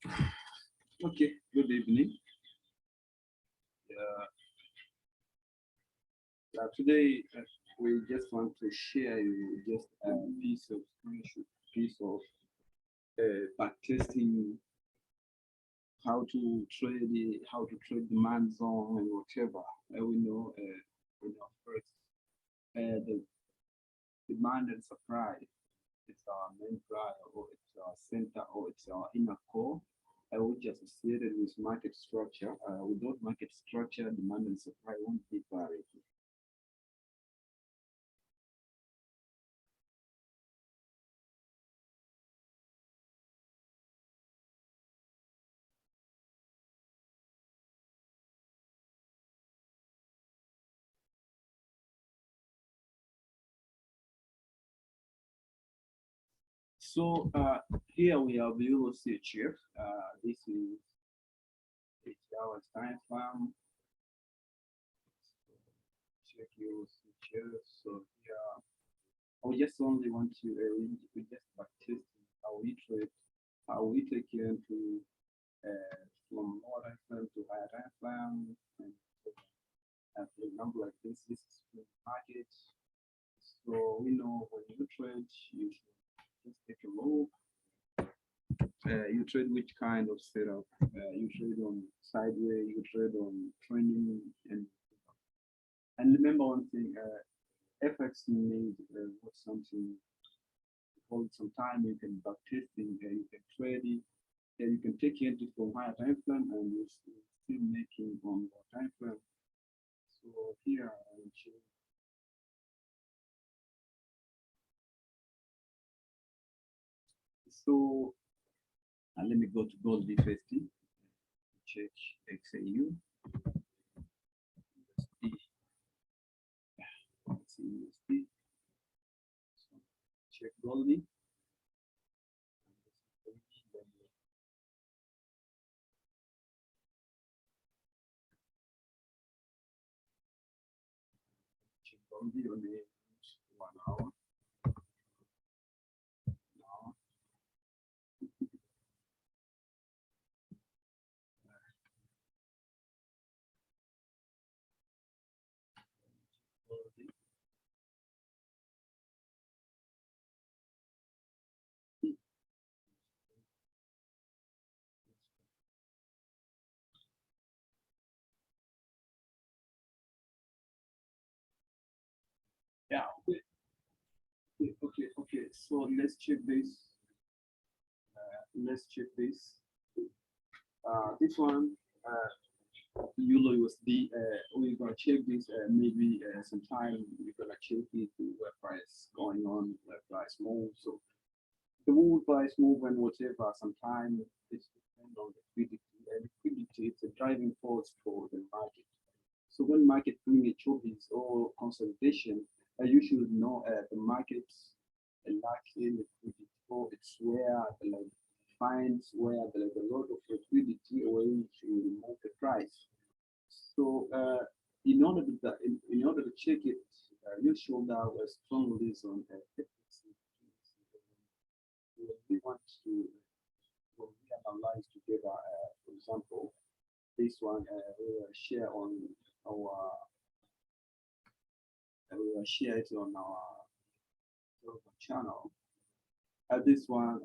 Okay, good evening. Uh, Today we just want to share you just a piece of backtesting, how to trade demand zone and whatever. We know first the demand and supply. It's our main driver, or it's our center, or it's our inner core, which is associated with market structure. Without market structure, demand and supply won't be varied. So here we have the UOC chip. This is 8 hours time farm. Check UOC chip. So here we just only want to we just practice how we trade, how we take into from lower time frame to higher time frame. And for example, like this is free market. So we know when you trade, you should just take a look. You trade which kind of setup? You trade on sideways, you trade on trending, and remember one thing: FX need what something called some time. You can backtesting, you can trade it, and you can take it from higher time frame, and you still making on lower time frame. So here I will show. So let me go to gold BFST, check XAU. USD. So check Goldie. Check Goldie on the 1 hour. Now, Goldie. Yeah, okay. So let's check this. Let's check this. This one, Euro USD. We're gonna check this. Maybe sometime we're gonna check it. Where price going on, where price move. So the move price move and whatever. Sometimes it's depend on liquidity. Liquidity is a driving force for the market. So when market doing a choice or consolidation, you should know the markets lack liquidity, or it's where like finds where there's a lot of liquidity way to remove the price. So in order to check it, you should have a strong reason. We want to when we analyze together. For example, this one we will share on our we will share it on our channel. This one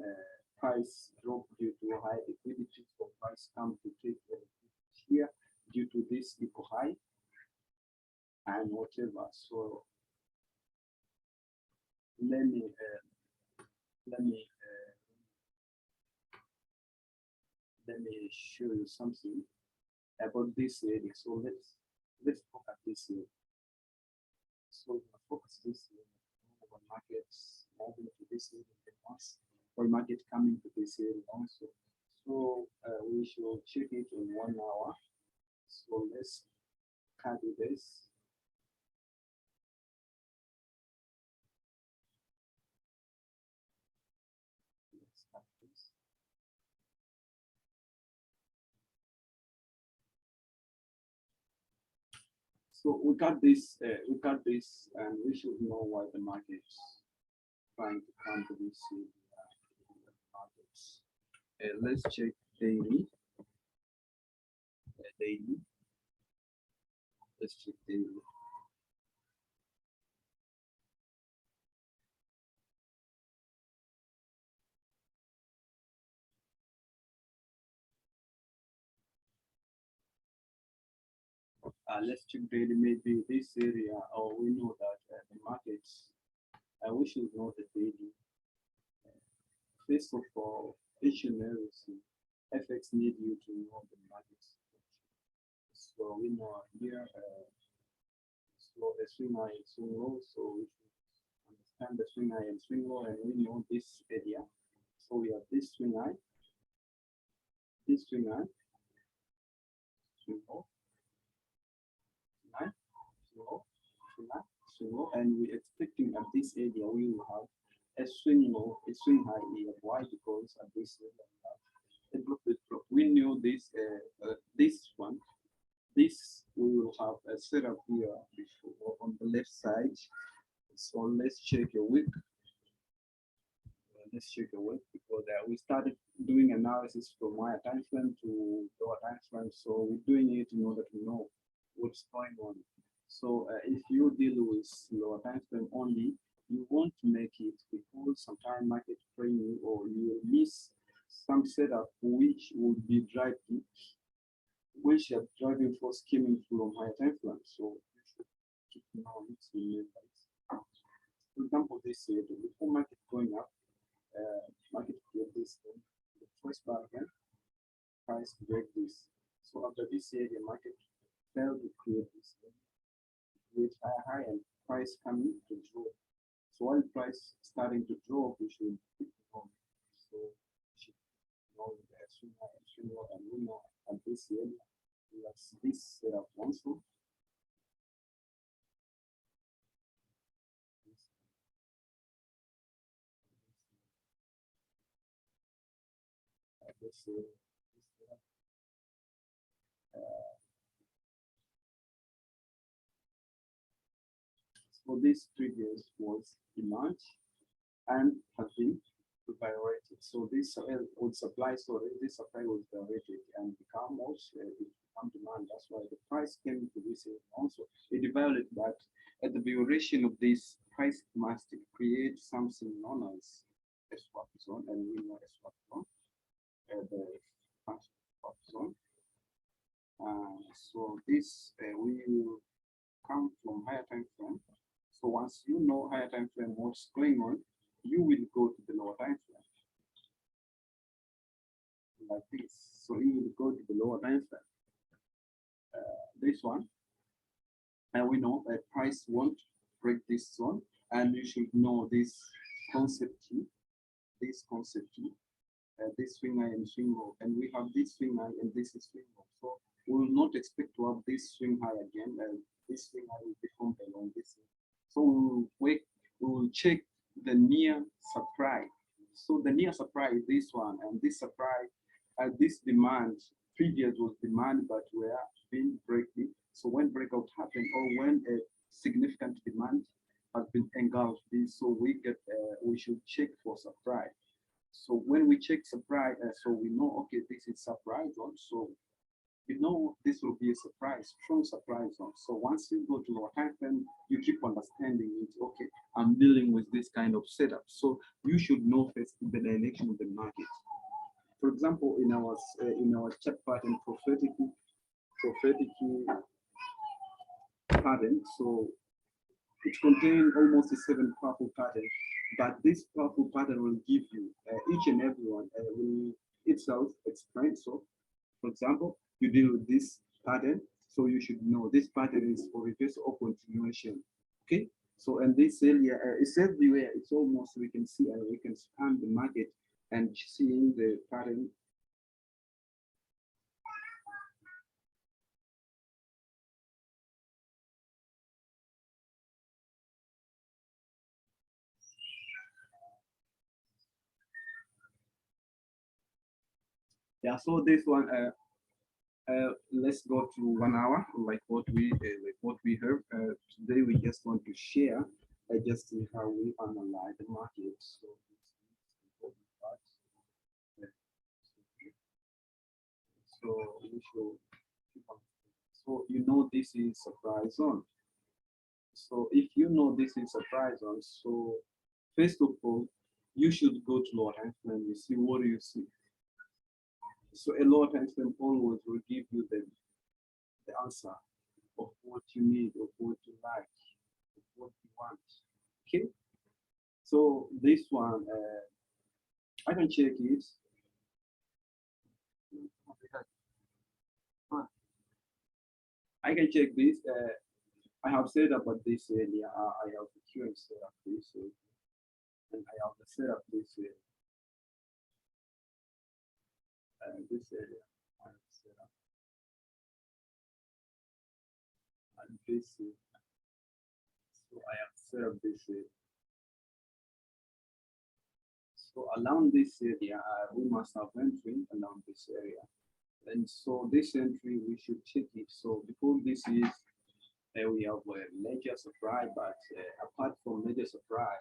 price drop due to high liquidity, so price come to take the here due to this eco high and whatever. So let me let me let me show you something about this area. So let's look at this area. So focus this area on markets moving to this area once, or market coming to this area also. So we should check it in 1 hour. So let's copy this. Let's copy this. So we got this, and we should know why the market's trying to come to this markets. Let's check daily. Daily. Let's check daily. Let's check daily. Maybe this area, or we know that the markets. We should know the daily. First of all, each and everything, FX need you to know the markets. So we know here, so the swing high and swing low. So we should understand the swing high and swing low, and we know this area. So we have this swing high, swing low, swing high, swing low, swing high, swing low, and we're expecting at this area we will have a swing low, a swing high here. Why? Because at this area we have a drop. We knew this this one. This we will have a setup here before on the left side. So let's check a week. Let's check a week because we started doing analysis from higher time frame to lower time frame. So we're doing it in order to know what's going on. So if you deal with lower time frame only, you want to make it because sometimes market training or you will miss some setup which would be driving, which are driving for skimming from higher time frame. So you should keep in mind for example, this year, before market going up, market create this thing, the first bar again, price break this. So after this year, the market failed to create this thing, create high and price coming to drop. So while price starting to drop, we should keep on. So we should know the swing high and swing low, and we know at this year we have this setup also. This so this previous was demand and have been violated. So this would supply, so this supply was violated and become also become demand. That's why the price came to this also. It violated that at the violation of this price must create something known as a swap zone, and we know a swap zone, the swap zone. So this we will come from higher time frame. So once you know higher time frame what's going on, you will go to the lower time frame like this. So you will go to the lower time frame. This one, and we know that price won't break this zone, and you should know this concept key, this concept key, this swing high and swing low, and we have this swing high and this is swing low. So we will not expect to have this swing high again, and this swing high will become along this. So we will wait, we will check the near supply. So the near supply is this one, and this supply, this demand, previous was demand, but we are being breaking. So when breakout happened, or when a significant demand has been engulfed, so we get, we should check for supply. So when we check supply, so we know, okay, this is supply zone. So you know this will be a surprise, strong surprise zone. So once you go to our time frame, you keep understanding it. Okay, I'm dealing with this kind of setup. So you should know first the direction of the market. For example, in our chart pattern, prophetic pattern. So it contains almost a 7 powerful pattern, but this powerful pattern will give you each and every one will itself explain. So, for example, you deal with this pattern, so you should know this pattern is for reversal or continuation. Okay, so and this area it's everywhere. It's almost we can see and we can scan the market and seeing the pattern. Yeah, so this one, let's go to 1 hour, like what we heard. Today we just want to share, just see how we analyze the market. So should keep on. So you know this is surprise zone. So if you know this is surprise zone, so first of all, you should go to lower time frame. You see what do you see. So a lower time frame always will give you the answer of what you need, of what you like, of what you want. Okay. So this one, I can check it. I can check this. I have said about this earlier. I have the QM set up this, and I have set up this area. I have set up and this. So I have set up this. So around this area, we must have entry around this area. And so this entry, we should check it. So because this is, we have a major supply, but apart from major supply,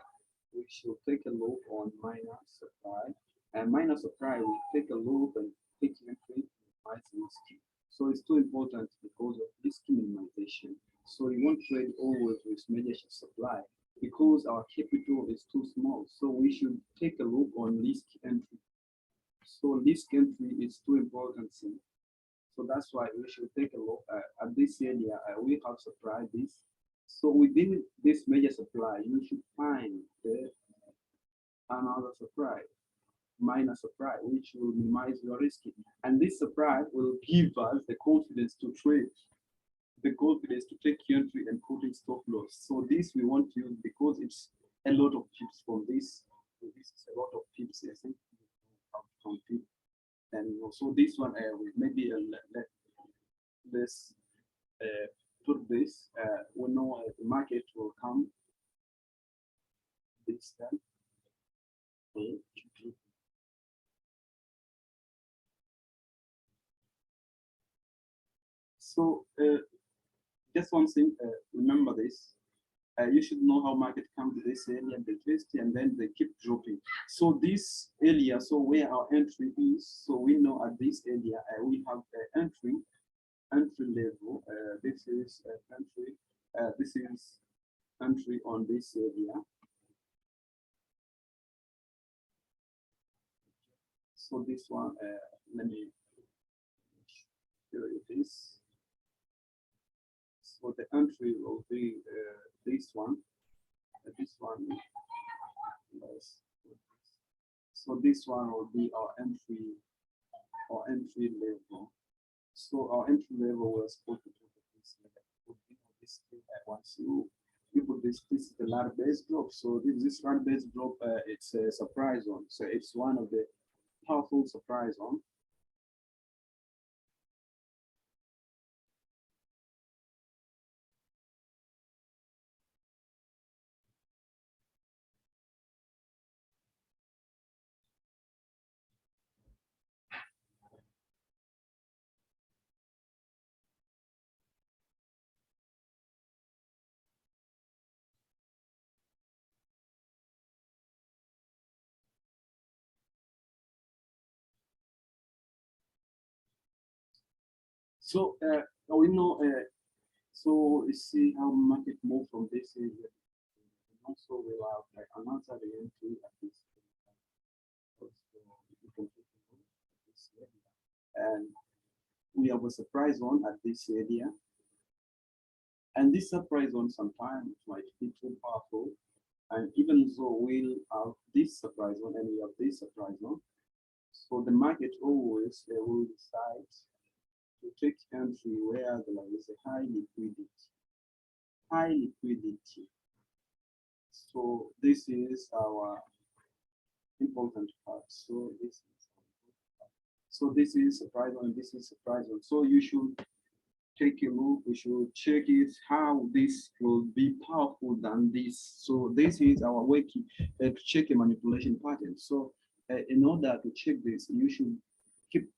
we should take a look on minor supply. And minor supply, we take a look and take entry minimize risk. So it's too important because of risk minimization. So you won't trade always with major supply because our capital is too small. So we should take a look on risk entry. So risk entry is too important thing. So that's why we should take a look at this area. We have supply this. So within this major supply, you should find the another supply, minor supply, which will minimize your risk. And this supply will give us the confidence to trade, the confidence to take entry and put in stop loss. So this we want to use because it's a lot of pips from this. This is a lot of pips, I think, from pip. And also this one, maybe let's put this. We know the market will come this time. So just one thing, remember this. You should know how market come to this area, the twist, and then they keep dropping. So this area, so where our entry is, so we know at this area we have the entry level. This is entry. This is entry on this area. So this one, let me show you this. So the entry will be this one. This one. So this one will be our entry level. So our entry level was put into this level. Once you put this is the large base drop. So this large base drop, it's a surprise on. So it's one of the powerful surprise on. So we know. So you see how market move from this area. And also we have like another entry at this. And we have a surprise on at this area. And this surprise on sometimes might be too powerful. And even though we'll have this surprise on and we have this surprise on, so the market always will decide to take entry where there is a high liquidity. High liquidity. So this is our important part. So this is surprise on, this is surprise on. So you should take a look, we should check it how this will be powerful than this. So this is our way to check a manipulation pattern. So in order to check this, you should keep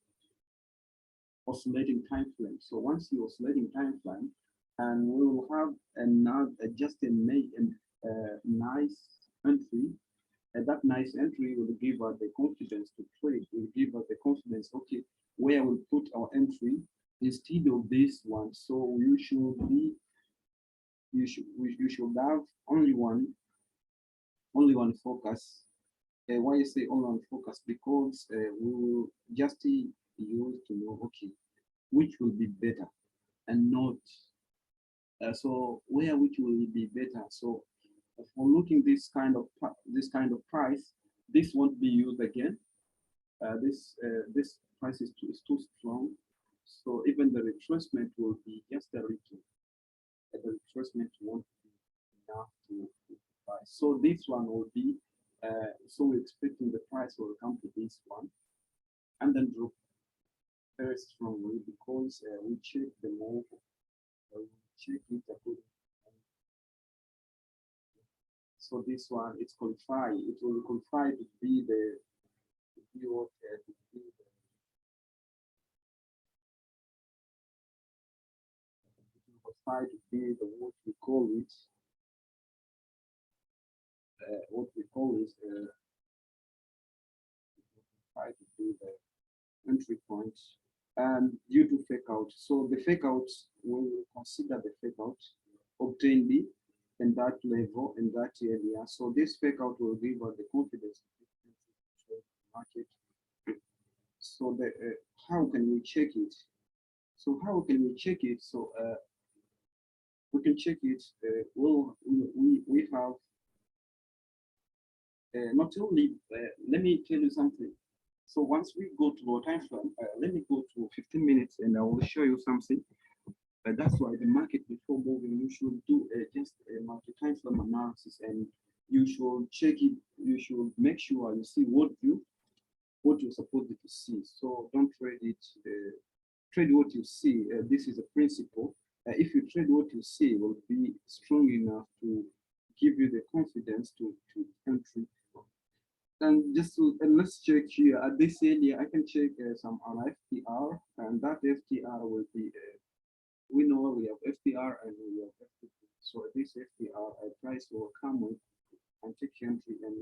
oscillating time frame. So once you oscillating time frame, and we will have just a nice entry. And that nice entry will give us the confidence to trade, will give us the confidence, okay, where we put our entry instead of this one. So you should have only one focus. Why I say only one focus? Because we will just use to know, okay, which will be better and not so where which will be better. So for looking this kind of price, this won't be used again. This price is too strong. So even the retracement will be just a little. The retracement won't be enough to buy. So this one will be. So we're expecting the price will come to this one and then drop very strongly because we check the move. We check it according. So this one, it's qualified. It will qualify to be the to be what to be the, it will qualify to be the what we call it try to be the entry point due to fake out. So the fake out, we will consider the fake out obtained in that level, in that area. So this fake out will give us the confidence to market. So how can we check it? So how can we check it? So we can check it. Well, we have not only. Let me tell you something. So once we go to our time frame, let me go to 15 minutes and I will show you something. That's why the market before moving, you should do just a multi-time frame analysis and you should check it. You should make sure you see what you're supposed to see. So don't trade it. Trade what you see. This is a principle. If you trade what you see, will be strong enough to give you the confidence to entry. And and let's check here at this area. I can check some on FTR, and that FTR will be. We know we have FTR and we have FTP. So this FTR, price will come with and take entry and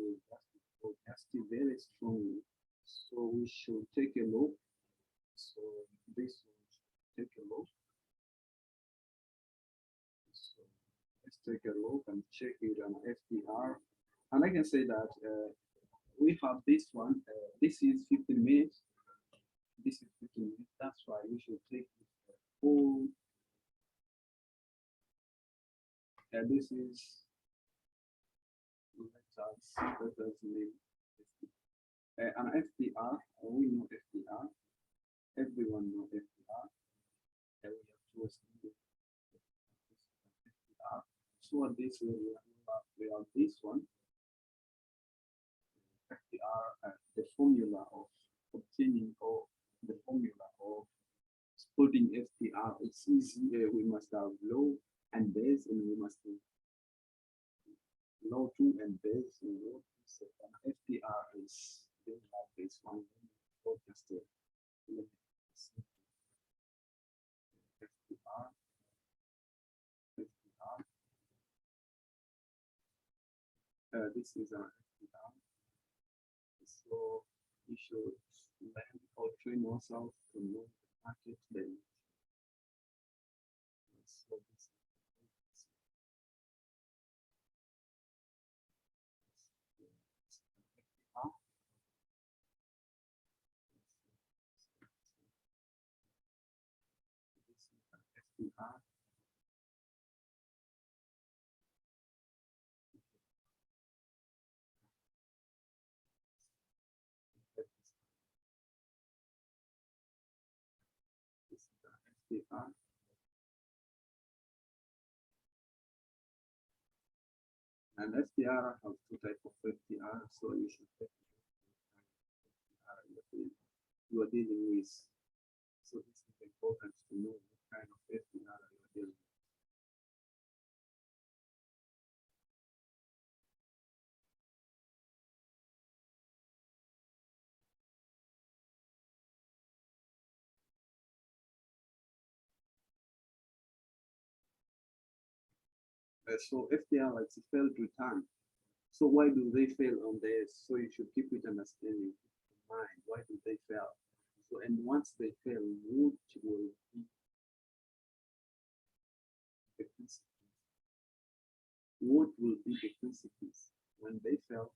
will just very strongly. So we should take a look. So this will take a look. So let's take a look and check it on FTR. And I can say that we have this one. This is 15 minutes. This is 15 minutes. That's why we should take this whole. This is let us name an FTR. We know FTR. Everyone know FTR. We have to estimate FTR. So at this we have this one. FTR, the formula of obtaining or the formula of splitting FTR. It's easy. We must have low and base, and we must have low 2 and base. And low 2. FTR is like this one. Just FTR, FTR. This is an FTR. So you should learn or train yourself to know the market then. So this FTR. FTR. And FTR has two types of FTR, so you should take FTR you are dealing with. So this is important to know what kind of FTR you are dealing with. So FTR likes to fail to time. So why do they fail on this? So you should keep it understanding in mind. Why do they fail? So and and once they fail, what will be the consequence? What will be the consequence when they fail?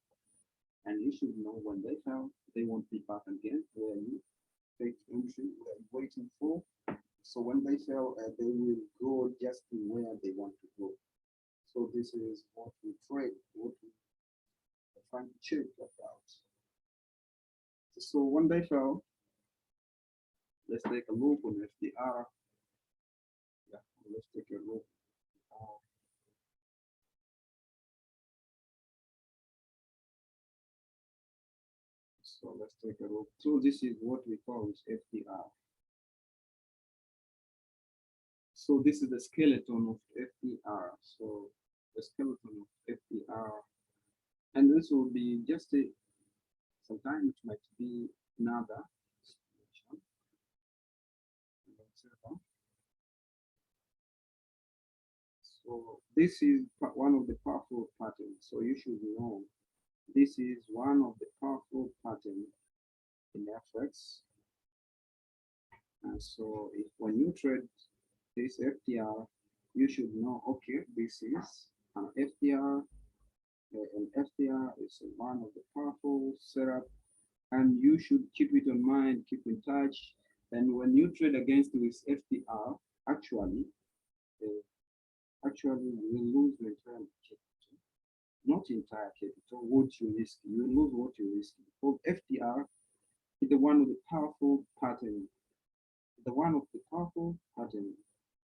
And you should know when they fail, they won't be back again where you take entry, where you're waiting for. So when they fail, they will go just to where they want to go. So this is what we trade, what we are trying to check about. So when they fail, let's take a look on FDR. Yeah, let's take a look. So let's take a look. So this is what we call FDR. So this is the skeleton of FDR. So the skeleton of FDR, and this will be just a, sometimes it might be another situation. So this is one of the powerful patterns. So you should know this is one of the powerful patterns in FX. And so if when you trade this FDR, you should know, okay, this is an FDR. An FDR is one of the powerful setup, and you should keep it in mind, keep in touch. And when you trade against this FDR, actually, you lose the entire capital, not entire capital. What you risk, you lose what you risk. Because FDR is the one of the powerful pattern, the one of the powerful pattern.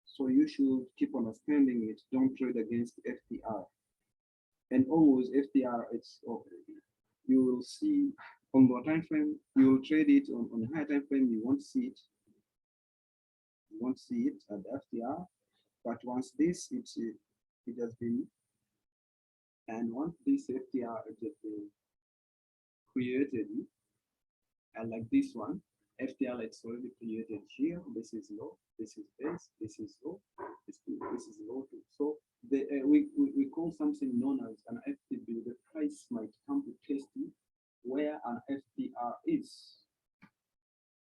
So you should keep understanding it. Don't trade against FDR. And always FDR, it's you will see on the time frame, you will trade it on a higher time frame, you won't see it. You won't see it at the FDR. But once this it has been, and once this FDR it has been created, and like this one, FDR it's already created here. This is low, this is base, this is low, this is low too. So we call something known as an FTB. The price might come to testing where an FDR is.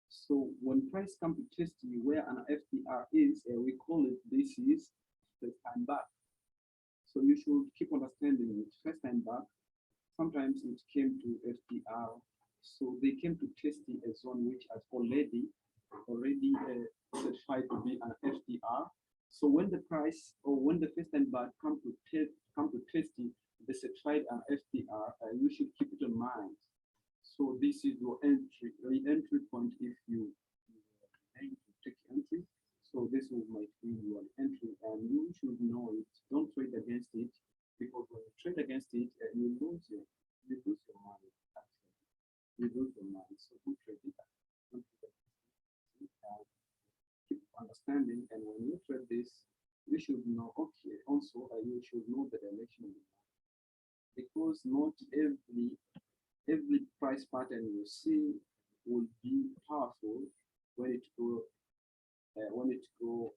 So when price comes to testing where an FDR is, we call it this is first time back. So you should keep understanding it. First time back, sometimes it came to FDR. So they came to testing a zone which has already certified to be an FDR. So when the price or when the first time back come to testing the certified an FDR, you should keep it in mind. So this is your entry point if you aim to take entry. So this might be your entry, and you should know it. Don't trade against it, because when you trade against it, you lose your money. Actually, you lose your money. So don't trade it. Don't trade it. Keep understanding, and when you trade this, you should know. Okay, also you should know the direction, because not every price pattern you see will be powerful when it go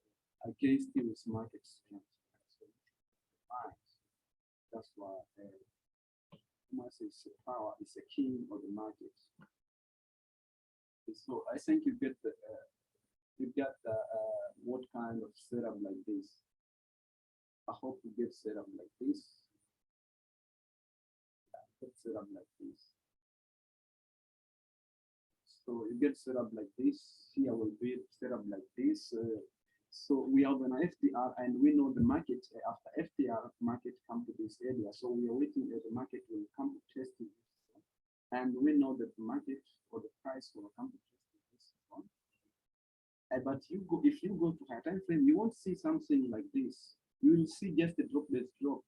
against this market strength. So, that's why power is a king of the market. So I think you get what kind of setup like this. I hope you get set up like this. Get set up like this. So you get set up like this. Here will be set up like this. So we have an FDR, and we know the market after FDR market come to this area. So we are waiting that the market will come to test it, and we know that the market or the price will come to test this one. But if you go to high time frame, you won't see something like this. You will see just a droplet drop.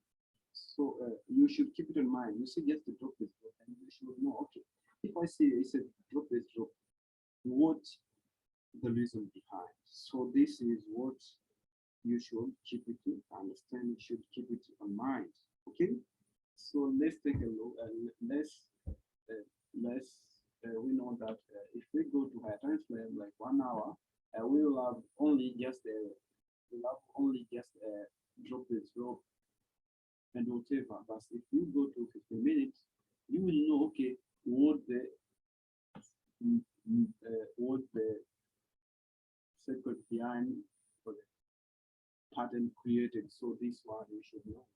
So you should keep it in mind. You see just a droplet drop, and you should know, okay, if I see it's a droplet drop, what the reason behind. So this is what you should keep it to understand. You should keep it in mind. Okay. So let's take a look. We know that if we go to high time frame like 1 hour, we will have only just a droplet drop and whatever. But if you go to 15 minutes, you will know, okay, what the what the secret behind for the pattern created. So this one you should know.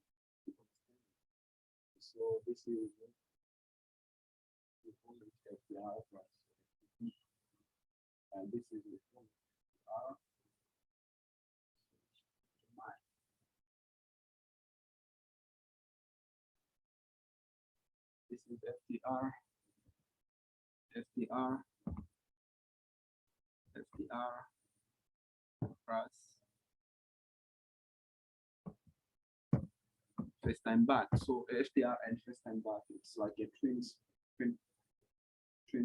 So this is the only FDR price. And this is the FDR. This is FDR, FDR, FDR price. First time back. So FDR and first time back, it's like a twin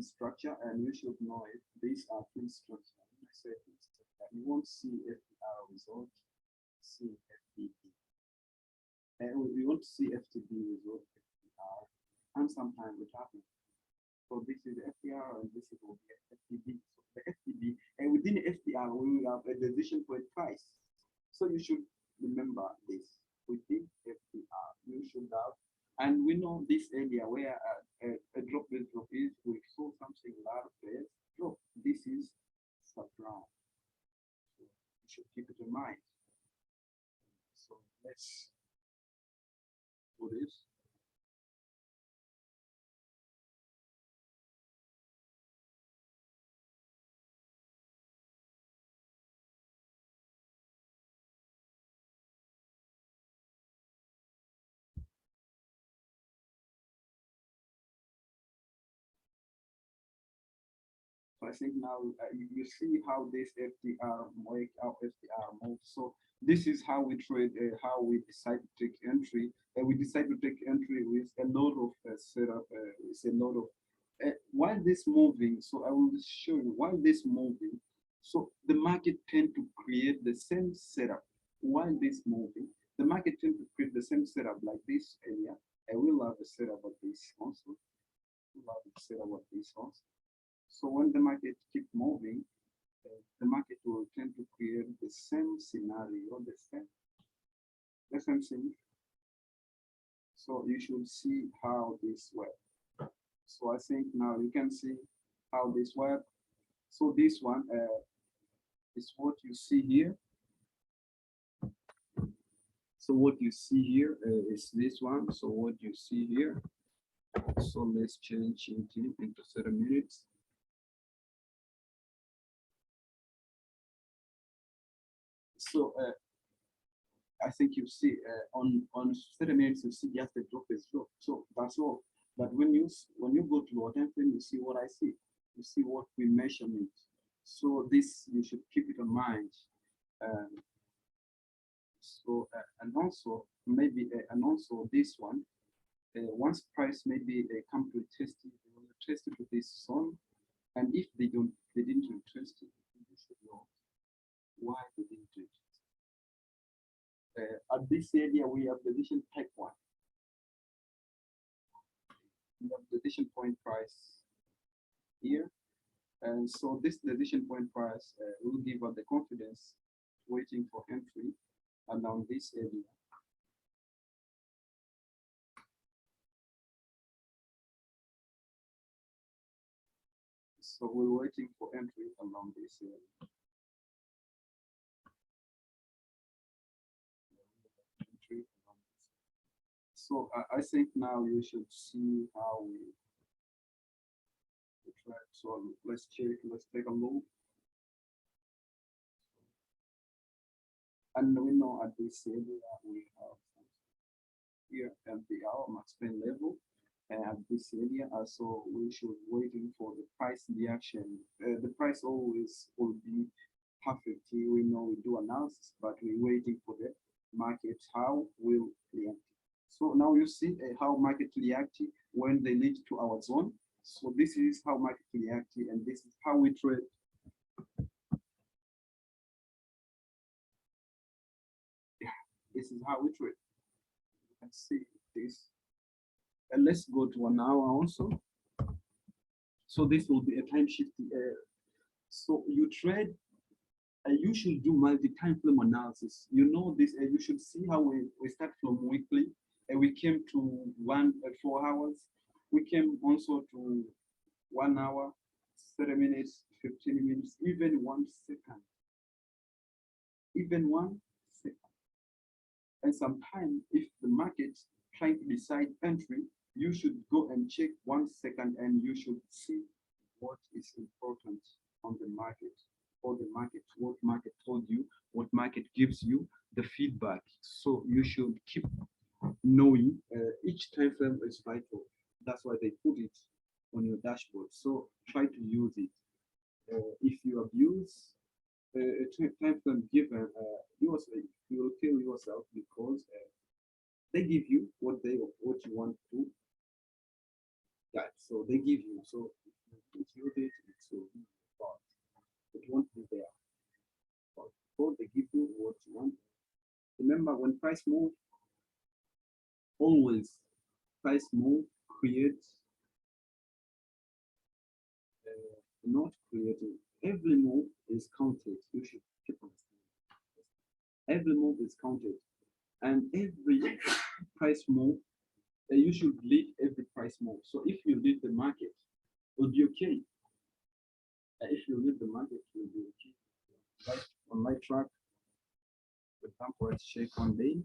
structure, and you should know it. These are twin structure. When I say twin structure, you won't see FDR result, see FDB. And we won't see FTB result, FDR, and sometimes it happens. So this is FDR and this is FTB. So the FTB, and within FDR, we have a decision point price. So you should remember this. Within FDR, you should have, and we know this area where a drop is, we saw something large there, drop. This is sub-round. So you should keep it in mind. So let's do this. So I think now you see how this FDR work, how FDR moves. So this is how we trade, how we decide to take entry. We decide to take entry with a lot of setup, with a lot of, while this moving, so I will show you, while this moving, so the market tend to create the same setup. While this moving, the market tend to create the same setup like this area. I will have a setup of this also. We'll have a setup of this also. So when the market keep moving, the market will tend to create the same scenario, the same thing. So you should see how this works. So I think now you can see how this works. So this one is what you see here. So what you see here is this one. So what you see here. So let's change into 30 minutes. So I think you see on 30 minutes you see just the drop is drop. So that's all. But when you go to your time frame, you see what I see. You see what we measurement. So this you should keep it in mind. So and also maybe and also this one. Once price maybe come to test it, they will test it with this zone. And if they didn't test it, you should know why they didn't do it. At this area, we have decision type 1. We have decision point price here. And so this decision point price will give us the confidence waiting for entry along this area. So we're waiting for entry along this area. So I think now you should see how we try. So let's check, let's take a look. And we know at this area we have here MPR max pain level. And at this area also we should waiting for the price reaction. The price always will be perfect. We know we do analysis, but we're waiting for the market how will react. So now you see how market react when they lead to our zone. So this is how market react, and this is how we trade. Yeah, this is how we trade. You can see this. And let's go to 1 hour also. So this will be a time shift. So you trade. You should do multi-time frame analysis. You know this. You should see how we start from weekly. We came to 4 hours. We came also to 1 hour, 30 minutes, 15 minutes, even 1 second, even 1 second. And sometimes if the market trying to decide entry, you should go and check 1 second and you should see what is important on the market, or the market, what market told you, what market gives you the feedback. So you should keep knowing each time frame is vital. That's why they put it on your dashboard. So try to use it. If you abuse a time frame given, you will kill yourself because they give you what you want to get. So they give you. So if you use it, it will be but it won't be there. But before they give you what you want. Remember, when price move, always price move creates not creating. Every move is counted. You should keep on saying. Every move is counted, and every price move, you should lead every price move. So if you lead the market, it will be okay. If you lead the market, it will be okay. Right on my track, for example, let's check one day.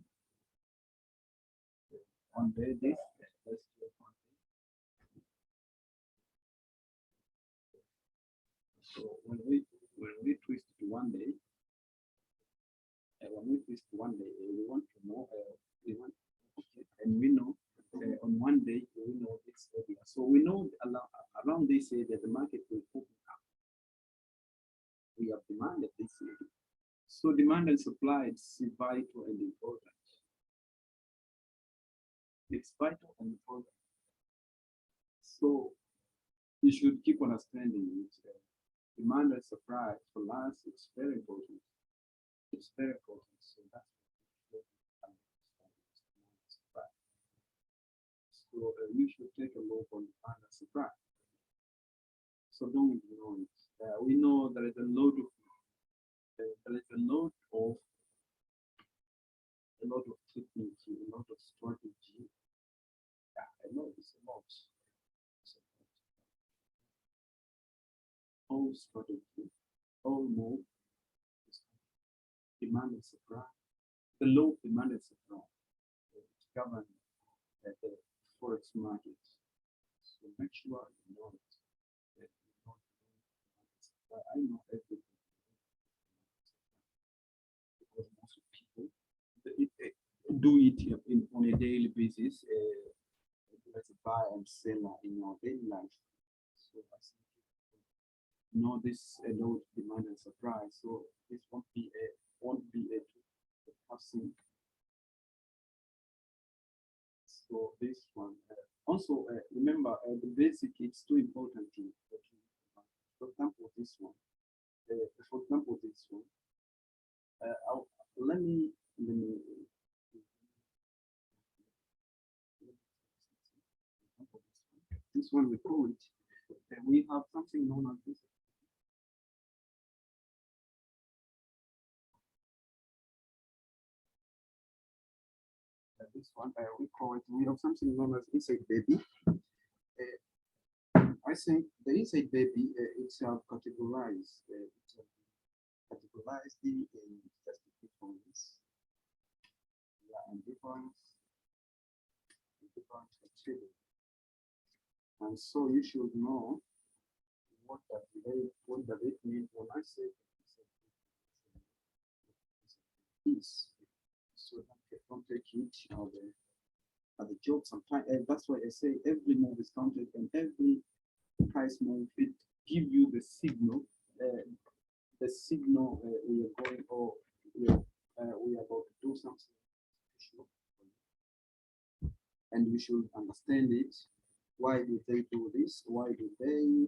One day, this. Let's check one day. So when we twist to one day, when we twist to one day, we want to know, we want, okay, and we know on one day we know it's area. So we know around this area the market will open up. We have demand at this area. So demand and supply is vital and important. It's vital and important. So you should keep understanding it. Demand and supply for us, it's very important. It's very important. So that's what so you should take a look on demand and supply. So don't ignore it. We know there is a lot of techniques, a lot of strategy. Yeah, I know it's a lot. All strategy, all move, demand and supply. The low demand and supply govern the forex market. So make sure you know it. That you know I know everything because most of people do it on a daily basis as a buyer and seller in our daily life. So I think know this load demand and supply. So this won't be a passing. So this one also remember the basic. It's too important to. For example, this one. Let me this one we call it. We have something known as this. This one we call it. We have something known as inside baby. I think the inside baby it's categorized. Categorized in just difference. Yeah, and difference attribute. And so you should know what does it mean when I say is. So don't take it at the job sometimes. And that's why I say every move is counted and every price move it give you the signal. We are going or we are about to do something, and you should understand it. Why do they do this? Why do they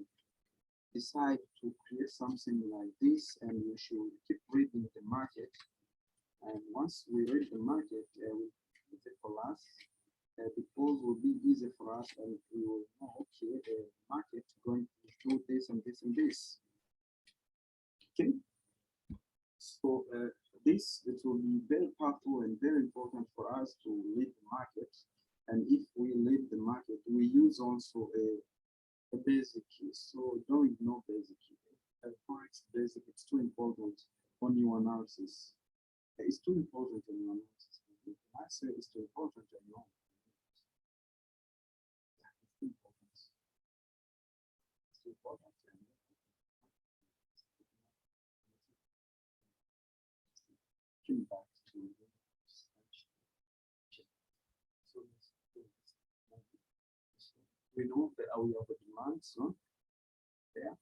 decide to create something like this? And you should keep reading the market. And once we read the market, for us, the polls will be easy for us, and we will know, okay, the market is going to do this and this and this. Okay, so it will be very powerful and very important for us to lead the market. And if we lead the market, we use also a basic key. So don't ignore the analysis. It's too important in your analysis. I say it's too important in your it's too important. It's too important. Come back to so we know that we have a demand, so yeah.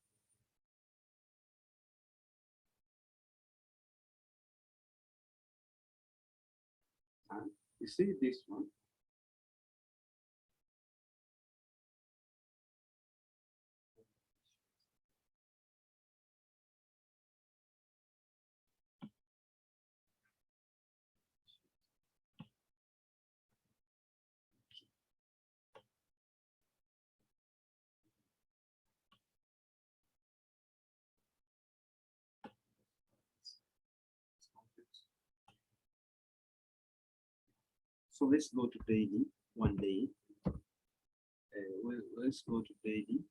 And you see this one. So let's go to daily, one day. Let's go to daily.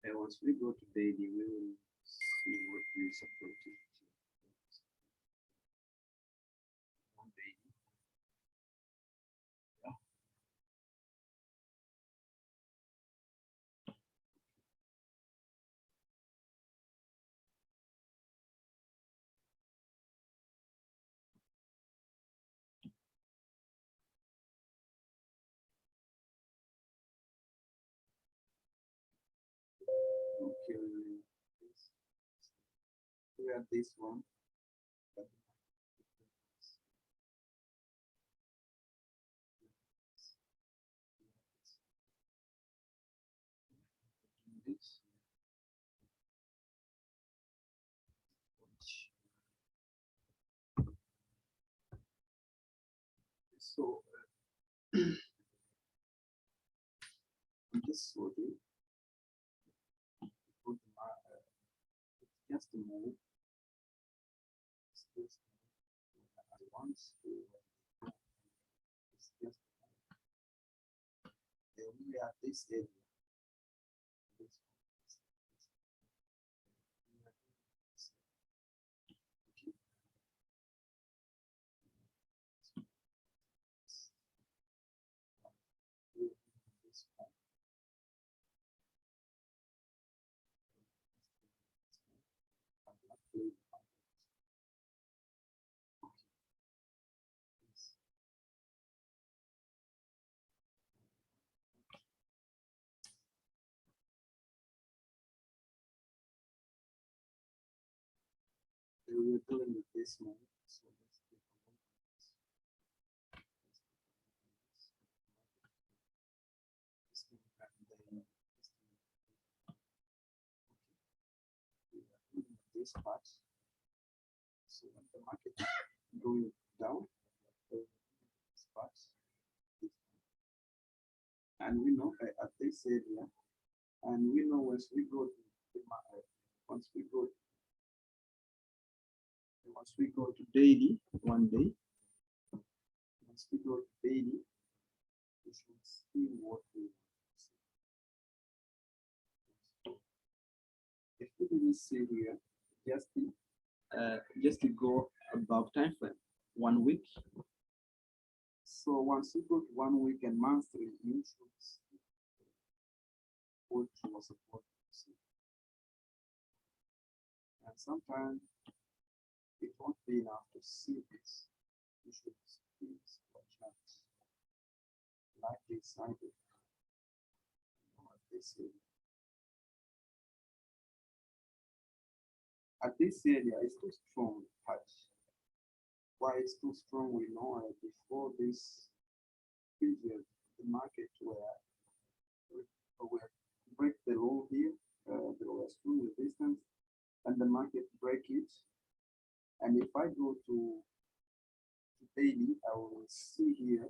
And once we go to daily, we will see what we support it. One daily. Yeah. Okay. We have this one. This. So this will do. Just a move. Just once it's just we have this area. This we're doing with this one. So let's take a look at this. This part. So when the market going down, this part, and we know at this area, and we know once we go to the market, once we go to daily, one day, once we go to daily, we should see what we see. If we didn't see here, just to go above time frame, 1 week. So once you go to 1 week and monthly, you should see what you are supposed to see. And sometimes it won't be enough to see this. You should see this for chance. Like this side, this area. At this area, it's too strong touch. Why it's too strong, we know before this period, the market where break the low here, there was strong resistance, and the market break it. And if I go to daily, I will see here,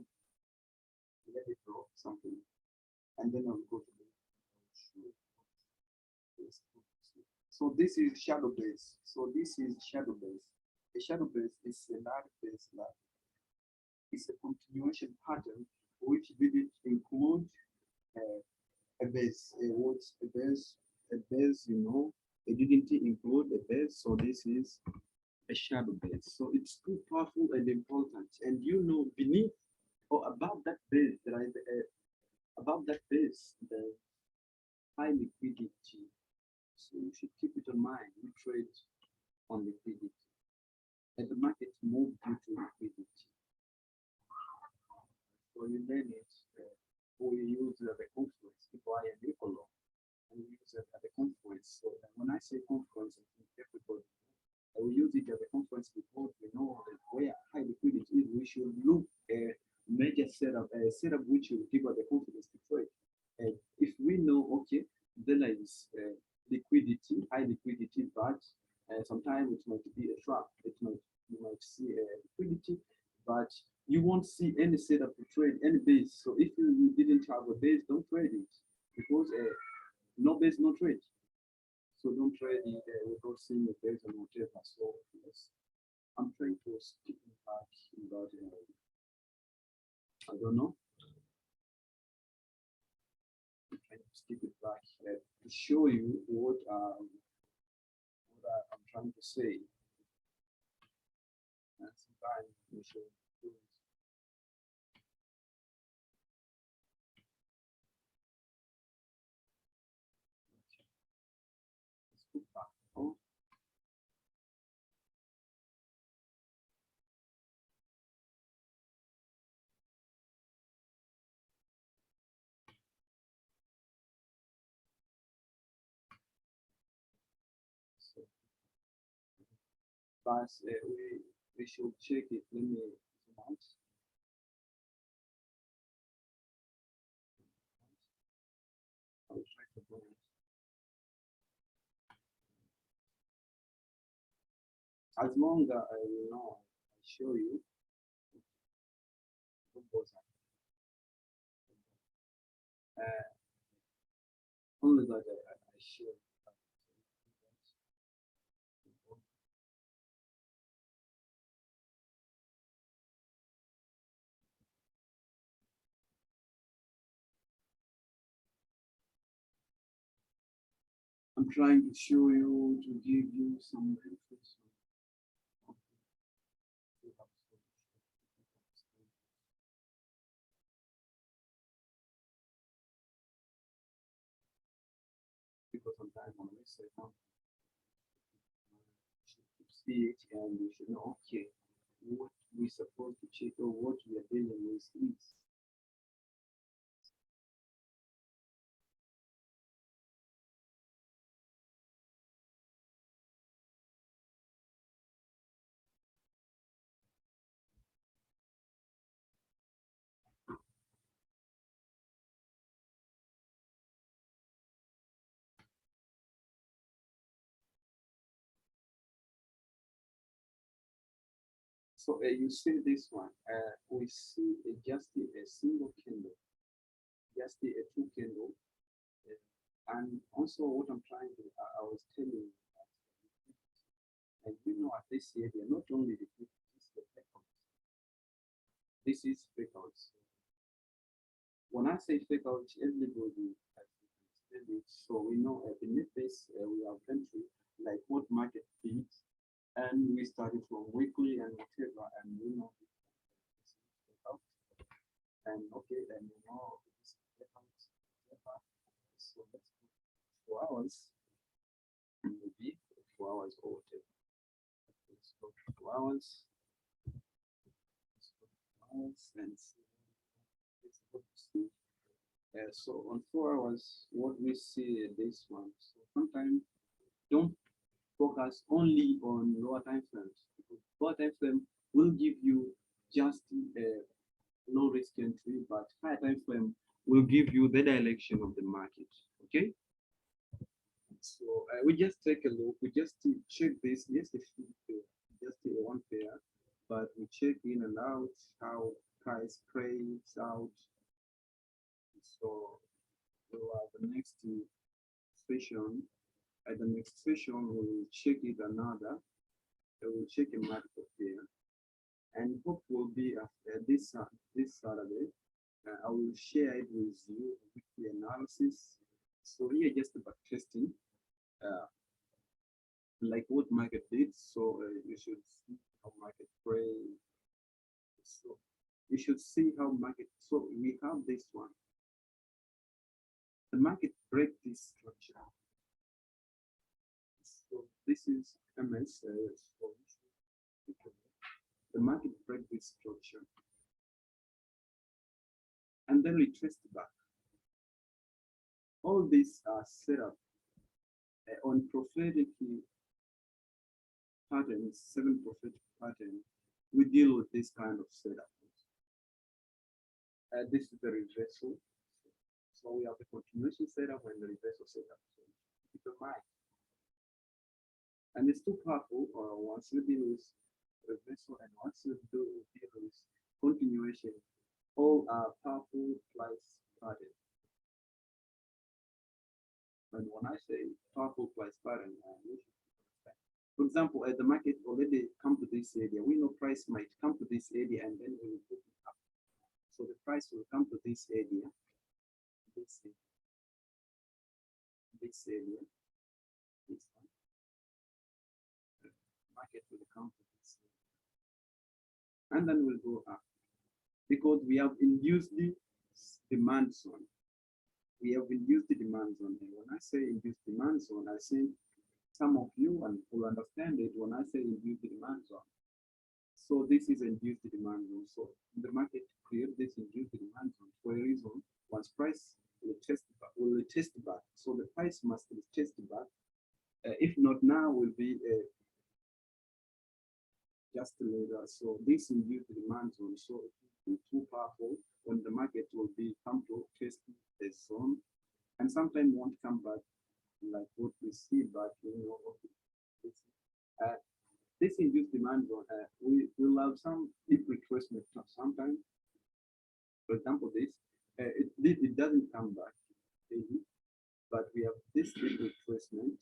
let it drop something, and then I'll go to the so this is shadow base. So this is shadow base. A shadow base is a large base line. It's a continuation pattern which didn't include a base. What's a base? A base, you know, it didn't include a base. So this is a shadow base. So it's too powerful and important. And you know, beneath or above that base, there is above that base, the high liquidity. So you should keep it in mind. We trade on liquidity, and the market moves due to liquidity. So you learn it, or you use the confluence, people are Niccolo, and we use it at the confluence. So when I say confluence, I think everybody we use it as a confluence because we know that where high liquidity is, we should look a major setup, a setup which will give us the confidence to trade. And if we know, okay, then there is liquidity, high liquidity, but sometimes it might be a trap. It might you might see liquidity, but you won't see any setup to trade any base. So if you didn't have a base, don't trade it because no base, no trade. So don't trade it without seeing a base and whatever. So yes, I'm trying to skip back, but I don't know. I'm trying to skip it back to show you what I'm trying to say. And sometimes we should do it. Okay. Let's go back. Oh, so, but we should check it. Let me zoom out. I'll try to bring it. As long as I will know, I show you what goes on. Only that I show. I'm trying to show you to give you some benefits. Because sometimes when we say something, you should see it and you should know, okay, what we supposed to check or what we are dealing with is. So you see this one, we see just a single candle, just a two candle. And also what I'm trying to, I was telling you that, and you know at this area, not only the people, this is fake outs. When I say fake out, everybody has to understand it. So we know beneath this, we have entry, like what market feeds, and we started from weekly and whatever, and we know this is fake out. And okay, and you know this is fake out, whatever. So let's go 4 hours, maybe 4 hours or whatever. Let's go 4 hours, let's go 4 hours, and see. Let's go to see. So on 4 hours, what we see this one. So sometimes don't focus only on lower time frames because lower time frame will give you just a low risk entry, but higher time frame will give you the direction of the market. Okay. So we just take a look. We just check this. Yes, just one pair, but we check in and out how price plays out. So the next session, at the next session, we will check it another. We will check a market here, and hope will be after this Saturday. I will share it with you with the analysis. So here just the back testing. Uh, like what market did. So you should see how market trade. So you should see how market. So we have this one. The market break this structure. So this is MS. So the market break this structure, and then we trace back. All these are set up on prophetic patterns, 7 prophetic patterns. We deal with this kind of setup. This is the reversal. So we have the continuation setup and the reversal setup. So keep in mind. And it's too powerful, or once you deal with reversal and once you deal with continuation, all are powerful price patterns. And when I say powerful price pattern, for example, the market already come to this area. We know price might come to this area and then we will put it up. So the price will come to this area, this area, this area, this one. The market will come to this area. And then we'll go up because we have induced the demand zone. We have induced the demand zone. And when I say induced demand zone, I think some of you will understand it when I say induced demand zone. So this is induced demand zone. So the market create this induced demand zone for a reason. Once price will test back. So the price must be tested back. If not now, will be just later. So this induced demand zone. So it will be too powerful when the market will be come to test the zone, and sometimes won't come back like what we see, but this induced demand zone, we will have some deep retracement sometimes. For example, this it doesn't come back, but we have this deep retracement.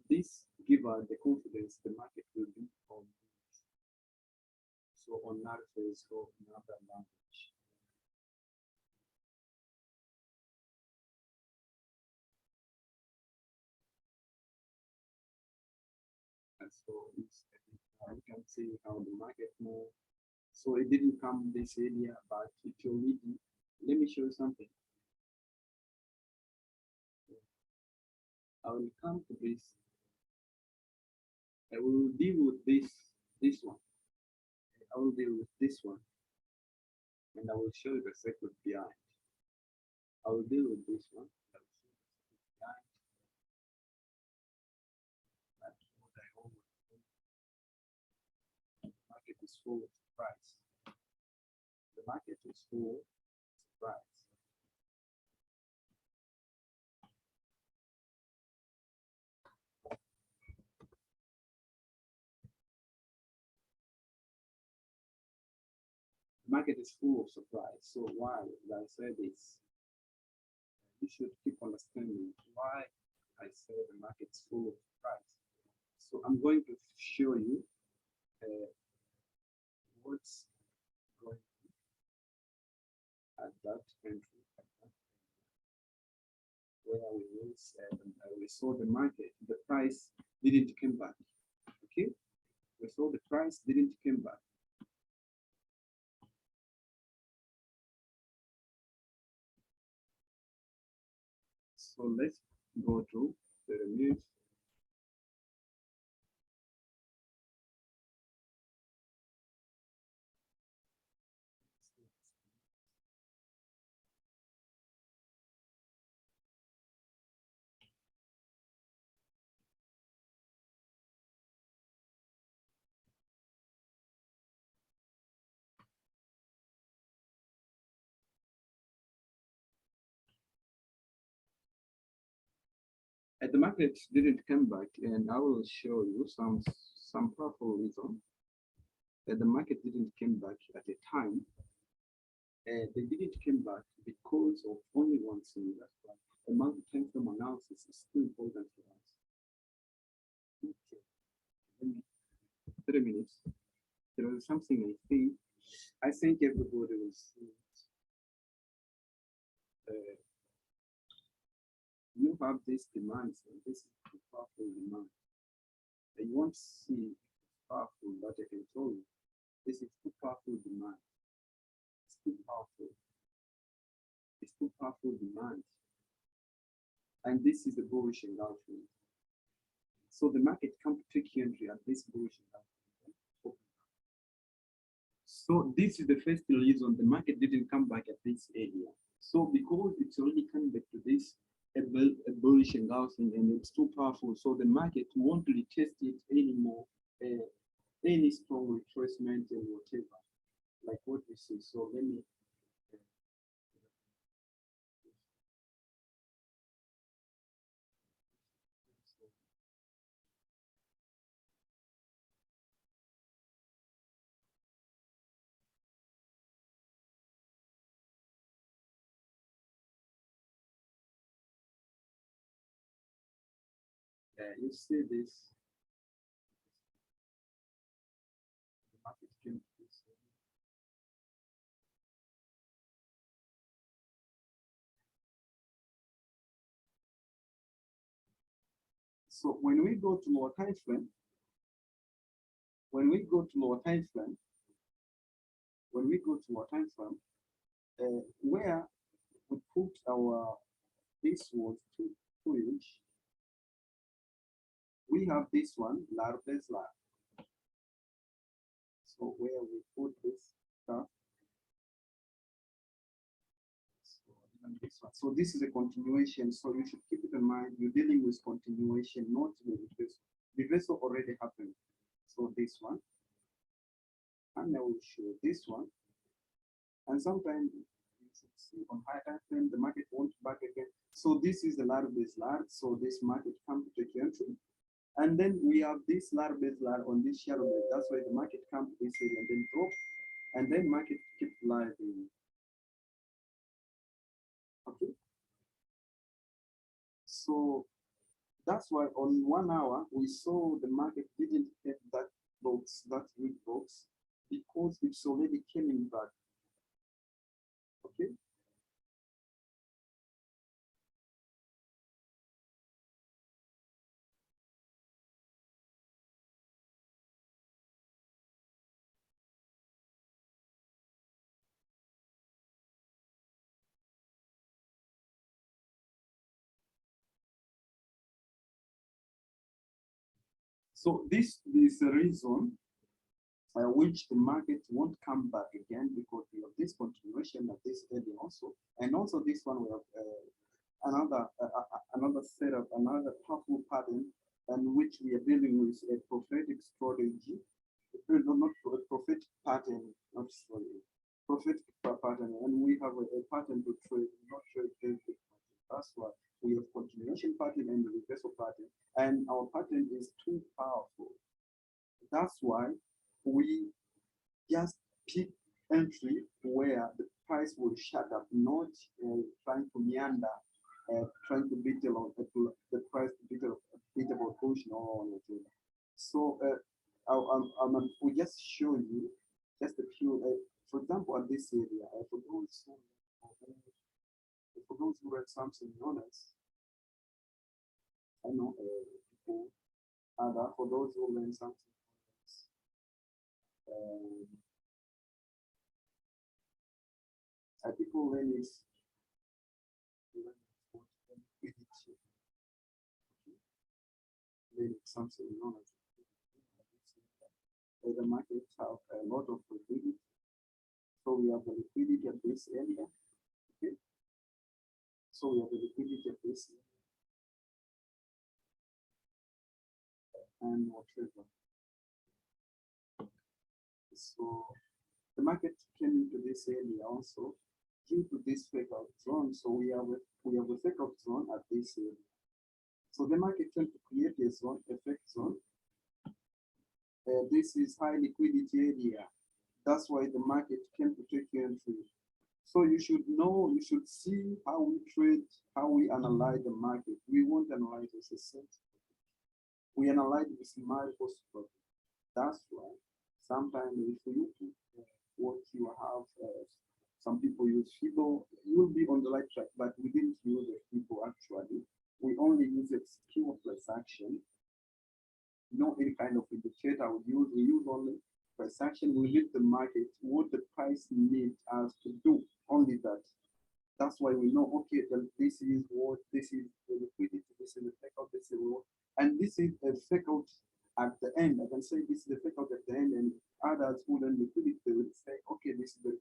This give us the confidence the market will be on. So on that phase or another language. And so you can see how the market moves. So it didn't come this area, but it already. Let me show you something. I will come to this. I will deal with this one. I will deal with this one, and I will show you the secret behind. I will deal with this one. That's what I always do. The market is full of surprise. The market is full of surprise. The market is full of surprise. So why did I say this? You should keep understanding why I say the market is full of surprise. So I'm going to show you what's going on at that entry, where we saw the market, the price didn't come back. Okay, we saw the price didn't come back. So let's go to the reviews. The market didn't come back, and I will show you some powerful reason that the market didn't come back at a time. They didn't come back because of only one thing. That's why the multi-time frame analysis is still important for us. Okay. 3 minutes. There was something I think everybody will see. You have this demand, so this is the powerful demand. you want to see powerful that I can tell you. This is too powerful demand. It's too powerful. It's too powerful demand. And this is the bullish engulfing. So the market can't take entry at this bullish engulfing. So this is the first reason the market didn't come back at this area. So because it's already coming back to this a bullish engulfing and it's too powerful, so the market won't retest it anymore. Any strong retracement and whatever, like what we see. So let me. You see this. The market came to this. So when we go to our time frame, when we go to our time frame, when we go to our time frame, where we put our this was two inch, we have this one largest lar. So where we put this stuff. This one. So this is a continuation. So you should keep it in mind. You're dealing with continuation, not the reversal. Reversal already happened. So this one, and I will show this one. And sometimes you should see on higher time frame the market won't back again. So this is the large base large. So this market come to take entry. And then we have this large base large on this shadow base. That's why the market come to this area and then drop. And then market keep living. Okay. So that's why on 1 hour we saw the market didn't have that box, that big box, because it's already coming back. Okay. So this is the reason which the market won't come back again, because we have this continuation of this area also, and also this one we have another setup, another powerful pattern, and which we are dealing with a prophetic strategy, not a prophetic pattern, not strategy, prophetic pattern, and we have a pattern to trade, not trade every. That's why we have continuation pattern and reversal pattern, and our pattern is too powerful. That's why we just pick entry where the price will shut up, not trying to meander, trying to beat along the price to beat about push or whatever. So we just show you just a few, for example, at this area, for those who read something honest, I know people, and for those who learn something people learn is learn something known as the markets have a lot of liquidity. So we have the liquidity at this area. Okay. So we have the liquidity at this area. And whatever. So the market came into this area also due to this fake out zone. So we have a fake out zone at this area. So the market tend to create a zone, a fake zone. This is high liquidity area. That's why the market came to take entry. So you should know, you should see how we trade, how we analyze the market. We won't analyze as a set. We analyze with multiple structure. That's why sometimes if you look at what you have, some people use FIBO, you will be on the right track, but we didn't use the FIBO actually. We only use it skill plus action. no any kind of indicator we use only price action. We read the market, what the price needs us to do, only that. That's why we know, okay, this is what, this is the liquidity, this is the fake out, this is what, and this is a fake out at the end. I can say this is the fake out at the end, and others who learn liquidity, they will say, okay, this is the,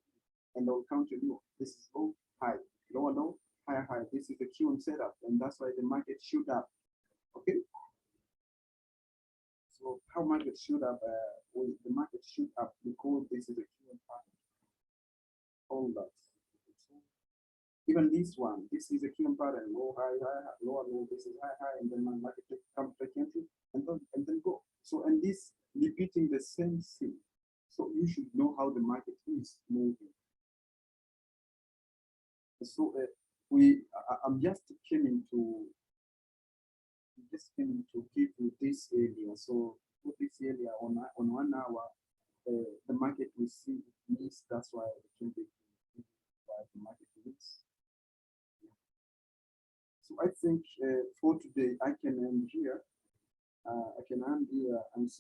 and they'll counter you. This is low, high, lower, low, higher, high. This is the QM setup, and that's why the market shoot up. Okay. So how market shoot up? The market shoot up because this is a QM pattern. All that. Even this one, this is a QM pattern, low, high, high, lower, low, this is high, high, and then my market comes back entry and then go. So, and this repeating the same thing. So you should know how the market is moving. So I'm just came to give you this area. So put this area on 1 hour, the market will see it needs. That's why it can be why the market needs. So I think for today I can end here. I can end here and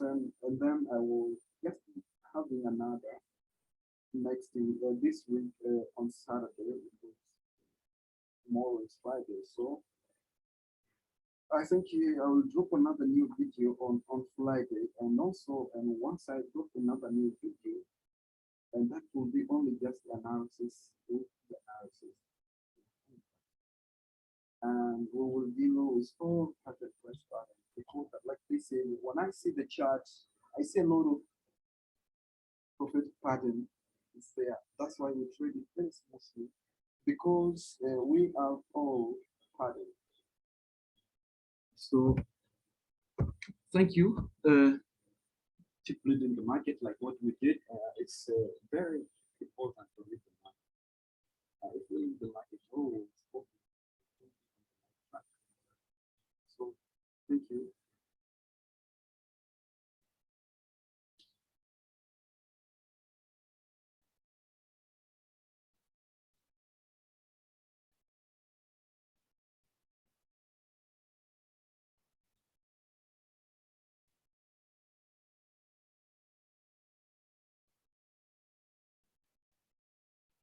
then I will just having another next this week on Saturday, because tomorrow is Friday. So I think I will drop another new video on Friday, and also once I drop another new video, and that will be only just analysis, the analysis, and we will deal with all pattern press pattern, because like they say, when I see the charts, I see a lot of prophetic pattern is there. That's why we trade it very smoothly, because we are all pattern. So thank you. Keep reading the market like what we did. It's very important to read the market. If we read the market, oh, so thank you.